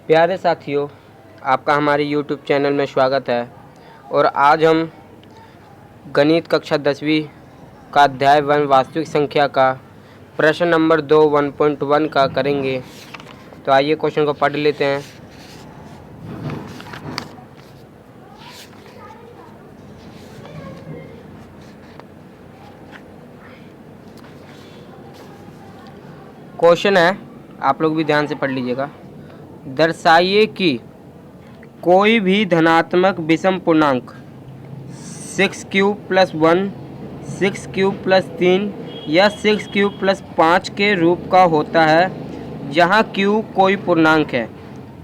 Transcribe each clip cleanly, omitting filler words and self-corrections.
प्यारे साथियों, आपका हमारे YouTube चैनल में स्वागत है। और आज हम गणित कक्षा 10वीं का अध्याय 1 वास्तविक संख्या का प्रश्न नंबर 2 1.1 का करेंगे। तो आइए क्वेश्चन को पढ़ लेते हैं। क्वेश्चन है, आप लोग भी ध्यान से पढ़ लीजिएगा। दर्शाइए कि कोई भी धनात्मक विषम पूर्णांक 6 + 1, 6 + 3 या 6 + 5 के रूप का होता है जहाँ q कोई पूर्णांक है।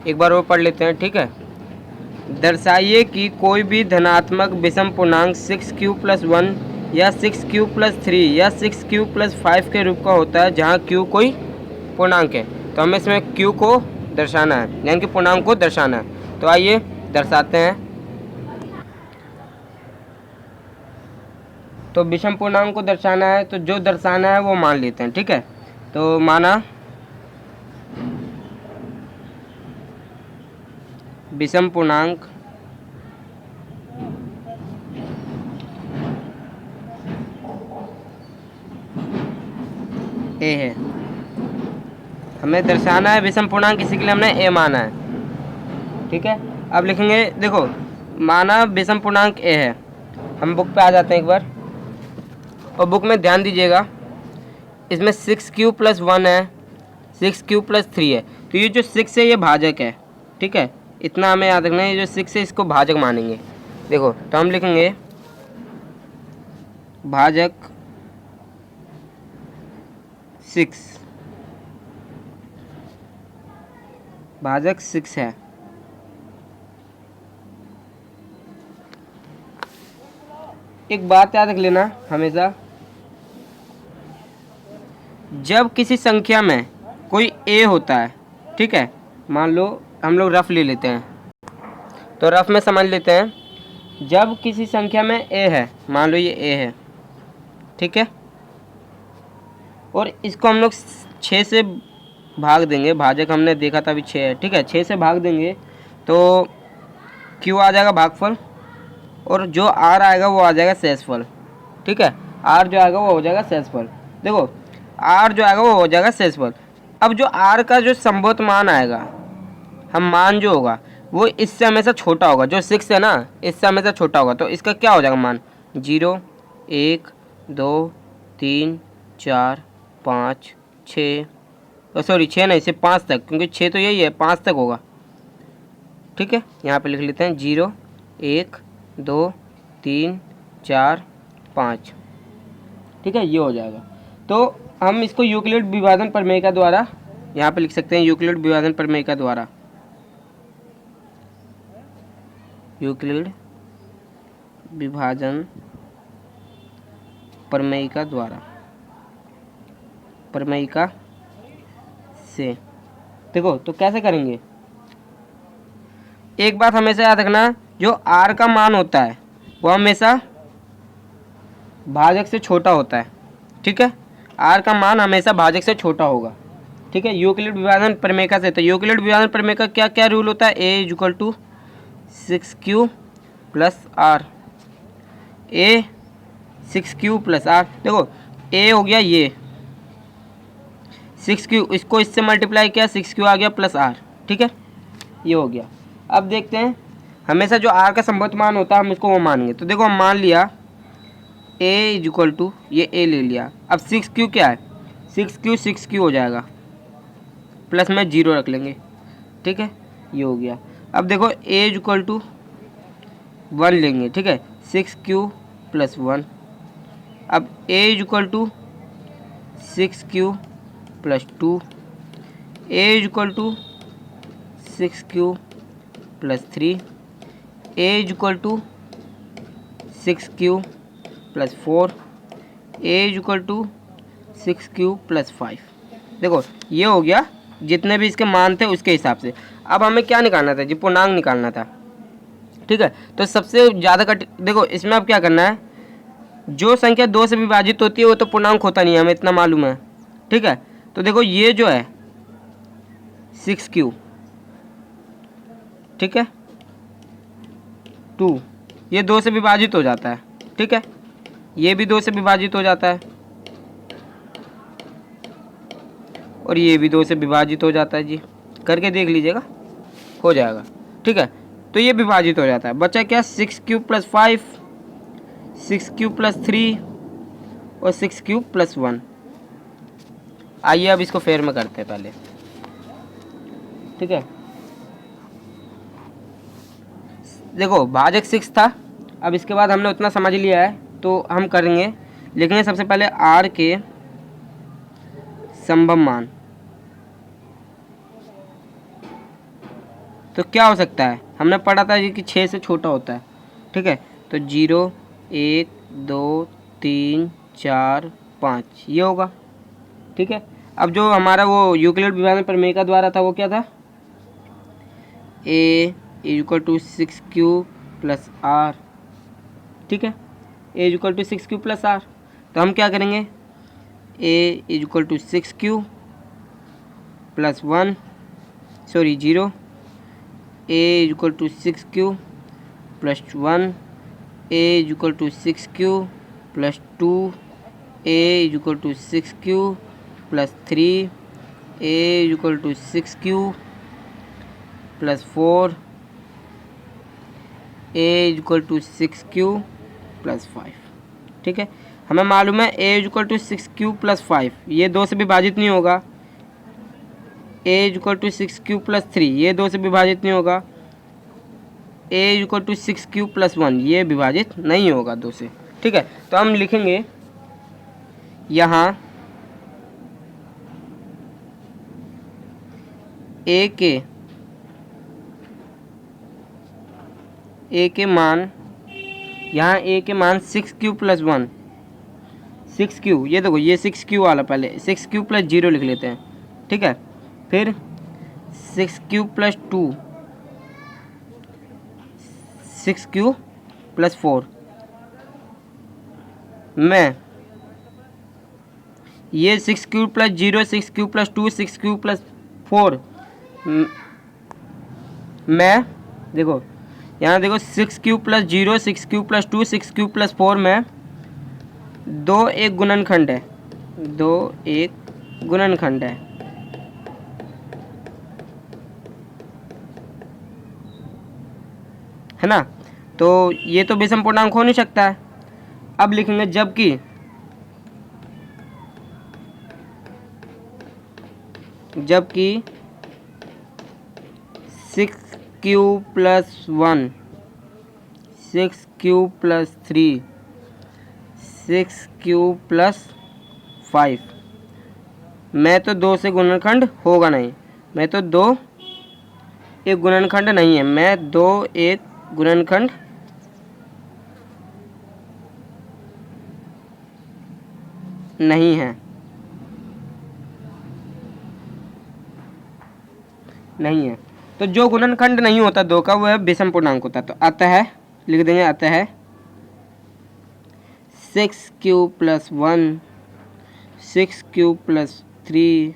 एक बार वो पढ़ लेते हैं, ठीक है। दर्शाइए कि कोई भी धनात्मक विषम पूर्णांक 6 + 1 या 6 + 3 या 6 + 5 के रूप का होता है जहाँ q कोई पूर्णांक है। तो हमें इसमें q को दर्शाना है, यानी कि पूर्णांक को दर्शाना है। तो आइए दर्शाते हैं। तो विषम पूर्णांक को दर्शाना है, तो जो दर्शाना है वो मान लेते हैं, ठीक है। तो माना विषम पूर्णांक ए है। हमें दर्शाना है विषम पूर्णांक, इसी के लिए हमने ए माना है, ठीक है। अब लिखेंगे, देखो माना विषम पूर्णांक ए है। हम बुक पे आ जाते हैं एक बार, और बुक में ध्यान दीजिएगा, इसमें 6q + 1 है, 6q + 3 है। तो ये जो 6 है ये भाजक है, ठीक है। इतना हमें याद रखना है, ये जो 6 है इसको भाजक मानेंगे। देखो, तो हम लिखेंगे भाजक 6, भाजक 6 है। एक बात याद रख लेना हमेशा, जब किसी संख्या में कोई ए होता है, ठीक है। मान लो हम लोग रफ ले लेते हैं, तो रफ में समझ लेते हैं। जब किसी संख्या में ए है, मान लो ये ए है, ठीक है, और इसको हम लोग 6 से भाग देंगे। भाजक हमने देखा था अभी 6 है, ठीक है। 6 से भाग देंगे तो क्यू आ जाएगा भागफल, और जो आर आएगा वो आ जाएगा शेषफल, ठीक है। आर जो आएगा वो हो जाएगा शेषफल। देखो, आर जो आएगा वो हो जाएगा शेषफल। अब जो आर का जो संभवत मान आएगा, हम मान जो होगा वो इससे हमेशा छोटा होगा। जो 6 है ना, इससे हमेशा छोटा होगा। तो इसका क्या हो जाएगा मान? 0, 1, 2, 3, 4, 5, 6, सॉरी 6 नहीं, सिर्फ 5 तक, क्योंकि 6 तो यही है, 5 तक होगा, ठीक है। यहाँ पे लिख लेते हैं 0, 1, 2, 3, 4, 5, ठीक है। ये हो जाएगा। तो हम इसको यूक्लिड विभाजन प्रमेय का द्वारा यहाँ पे लिख सकते हैं, यूक्लिड विभाजन प्रमेय का द्वारा, यूक्लिड विभाजन प्रमेय का द्वारा, प्रमेयिका से। देखो, तो कैसे करेंगे? एक बात हमेशा याद रखना, जो आर का मान होता है वो हमेशा भाजक से छोटा होता है, ठीक है। आर का मान हमेशा भाजक से छोटा होगा, ठीक है। यूक्लिड विभाजन प्रमेयिका से। तो यूक्लिड विभाजन प्रमेयिका क्या क्या रूल होता है? ए = 6q + r, ए 6q + r। देखो, ए हो गया ये 6q, इसको इससे मल्टीप्लाई किया, 6q आ गया प्लस r, ठीक है। ये हो गया। अब देखते हैं, हमेशा जो r का संभवत मान होता है हम इसको वो मानेंगे। तो देखो, हम मान लिया a = ये a ले लिया। अब 6q क्या है? 6q हो जाएगा, प्लस में 0 रख लेंगे, ठीक है। ये हो गया। अब देखो, a = 1 लेंगे, ठीक है। 6q + 1। अब a = 6q + 2, a = 6q + 3, a = 6q + 4, a = 6q + 5। देखो, ये हो गया जितने भी इसके मान थे उसके हिसाब से। अब हमें क्या निकालना था जी? पूर्णांक निकालना था, ठीक है। तो सबसे ज़्यादा देखो, इसमें अब क्या करना है, जो संख्या 2 से विभाजित होती है वो तो पूर्णांक होता नहीं है, हमें इतना मालूम है, ठीक है। तो देखो, ये जो है 6q, ठीक है, 2, ये 2 से विभाजित हो जाता है, ठीक है, ये भी 2 से विभाजित हो जाता है और ये भी 2 से विभाजित हो जाता है जी, करके देख लीजिएगा, हो जाएगा, ठीक है। तो ये विभाजित हो जाता है, बचा क्या 6³ + 5, 6³ + 3 और 6³ + 1। आइए अब इसको फेर में करते हैं पहले, ठीक है। देखो भाजक 6 था, अब इसके बाद हमने उतना समझ लिया है तो हम करेंगे, लिखेंगे सबसे पहले r के संभव मान। तो क्या हो सकता है, हमने पढ़ा था कि 6 से छोटा होता है, ठीक है। तो 0, 1, 2, 3, 4, 5 ये होगा, ठीक है। अब जो हमारा वो यूक्लिड विभाजन प्रमेय का द्वारा था वो क्या था, a = 6³ + r, ठीक है, a = 6³ + r। तो हम क्या करेंगे, a = 6³ + 1 sorry 0, a = 6³ + 1, a = 6³ + 2, a = 6³ + 3, a = 6³ + 4, a = 6³ + 5, ठीक है। हमें मालूम है a = 6³ + 5 ये 2 से विभाजित नहीं होगा, a = 6³ + 3 ये 2 से विभाजित नहीं होगा, a = 6³ + 1 ये विभाजित नहीं होगा 2 से, ठीक है। तो हम लिखेंगे यहाँ a के मान, यहाँ a के मान 6³ + 1, 6³ ये देखो ये 6³ वाला, पहले 6³ + 0 लिख लेते हैं, ठीक है। फिर 6³ + 2, 6³ + 4 में ये 6³ + 0, 6³ + 2, 6³ + 4 में देखो यहाँ देखो 6³ + 0, 6³ + 2, 6³ + 4 में 2 एक गुणनखंड है, 2 एक गुणनखंड है ना। तो ये तो विषम पूर्णांक हो नहीं सकता है। अब लिखेंगे जबकि 6³ + 1, 6³ + 3, 6³ + 5 में तो 2 से गुणनखंड होगा नहीं, मैं तो 2 एक गुणनखंड नहीं है, मैं 2 एक गुणनखंड नहीं है, नहीं है। तो जो गुणनखंड नहीं होता 2 का वो है विषम पूर्णांक होता है। तो अतः लिख देंगे, अतः 6³ + 1, 6³ + 3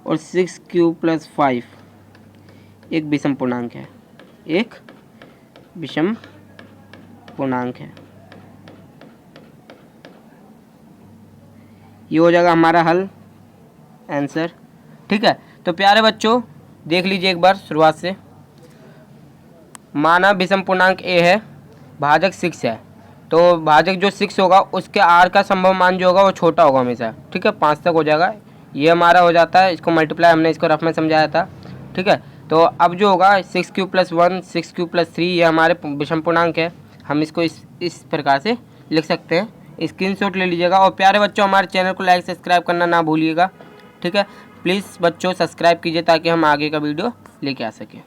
और 6³ + 5 एक विषम पूर्णांक है, एक विषम पूर्णांक है। ये हो जाएगा हमारा हल, आंसर, ठीक है। तो प्यारे बच्चों देख लीजिए एक बार शुरुआत से, माना विषम पूर्णांक a है, भाजक 6 है, तो भाजक जो 6 होगा उसके r का संभव मान जो होगा वो छोटा होगा हमेशा, ठीक है, 5 तक हो जाएगा, ये हमारा हो जाता है। इसको मल्टीप्लाई हमने इसको रफ में समझाया था, ठीक है। तो अब जो होगा 6³ + 1, 6³ + 3 ये हमारे विषम पूर्णांक है, हम इसको इस प्रकार से लिख सकते हैं। स्क्रीनशॉट ले लीजिएगा और प्यारे बच्चों हमारे चैनल को लाइक सब्सक्राइब करना ना भूलिएगा, ठीक है। प्लीज़ बच्चों सब्सक्राइब कीजिए ताकि हम आगे का वीडियो लेके आ सकें।